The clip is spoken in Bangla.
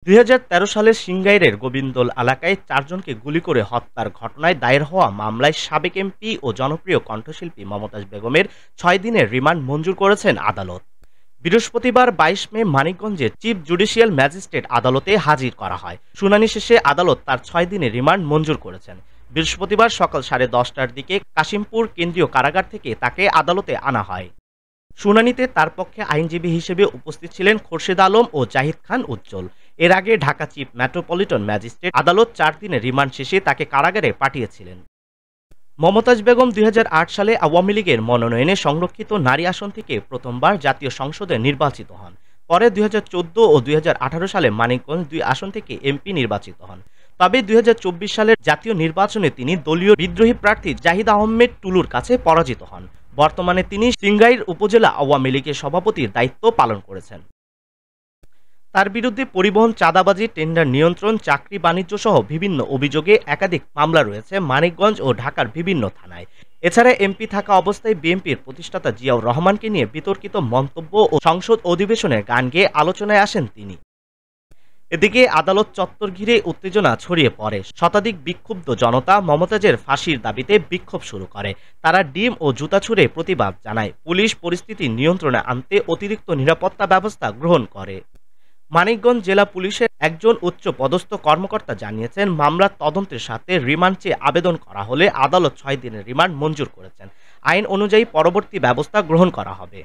২০১৩ সালে সিংগাইরের গোবিন্দল এলাকায় ৪ জনকে গুলি করে হত্যার ঘটনায় দায়ের হওয়া মামলায় সাবেক এমপি ও জনপ্রিয় কণ্ঠশিল্পী মমতাজ বেগমের ৬ দিনের রিমান্ড মঞ্জুর করেছেন আদালত। বৃহস্পতিবার ২২ মে মানিকগঞ্জে চিফ জুডিশিয়াল ম্যাজিস্ট্রেট আদালতে হাজির করা হয়। শুনানি শেষে আদালত তার ৬ দিনের রিমান্ড মঞ্জুর করেছেন। বৃহস্পতিবার সকাল ১০:৩০টার দিকে কাশিমপুর কেন্দ্রীয় কারাগার থেকে তাকে আদালতে আনা হয়। শুনানিতে তার পক্ষে আইনজীবী হিসেবে উপস্থিত ছিলেন খোরশেদ আলম ও জাহিদ খান উজ্জ্বল। এর আগে ঢাকা চিফ মেট্রোপলিটন ম্যাজিস্ট্রেট আদালত ৪ দিনের রিমান্ড শেষে তাকে কারাগারে পাঠিয়েছিলেন। মমতাজ বেগম ২০০৮ সালে আওয়ামী লীগের মনোনয়নে সংরক্ষিত নারী আসন থেকে প্রথমবার জাতীয় সংসদে নির্বাচিত হন। পরে ২০১৪ ও ২০১৮ সালে মানিকগঞ্জ ২ আসন থেকে এমপি নির্বাচিত হন। তবে ২০২৪ সালের জাতীয় নির্বাচনে তিনি দলীয় বিদ্রোহী প্রার্থী জাহিদ আহমেদ টুলুর কাছে পরাজিত হন। বর্তমানে তিনি সিংগাইর উপজেলা আওয়ামী লীগের সভাপতির দায়িত্ব পালন করেছেন। তার বিরুদ্ধে পরিবহন, চাঁদাবাজি, টেন্ডার নিয়ন্ত্রণ, চাকরি বাণিজ্য সহ বিভিন্ন অভিযোগে একাধিক মামলা রয়েছে মানিকগঞ্জ ও ঢাকার বিভিন্ন থানায়। এছাড়া এমপি থাকা অবস্থায় বিএনপির প্রতিষ্ঠাতা জিয়াউর রহমানকে নিয়ে বিতর্কিত মন্তব্য ও সংসদ অধিবেশনে গান গেয়ে আলোচনায় আসেন তিনি। এদিকে আদালত চত্বর ঘিরে উত্তেজনা ছড়িয়ে পড়ে। শতাধিক বিক্ষুব্ধ জনতা মমতাজের ফাঁসির দাবিতে বিক্ষোভ শুরু করে। তারা ডিম ও জুতা ছুড়ে প্রতিবাদ জানায়। পুলিশ পরিস্থিতি নিয়ন্ত্রণে আনতে অতিরিক্ত নিরাপত্তা ব্যবস্থা গ্রহণ করে। মানিকগঞ্জ জেলা পুলিশের একজন উচ্চ পদস্থ কর্মকর্তা জানিয়েছেন, মামলার তদন্তের সাথে রিমান্ড চেয়ে আবেদন করা হলে আদালত ৬ দিনের রিমান্ড মঞ্জুর করেছেন। আইন অনুযায়ী পরবর্তী ব্যবস্থা গ্রহণ করা হবে।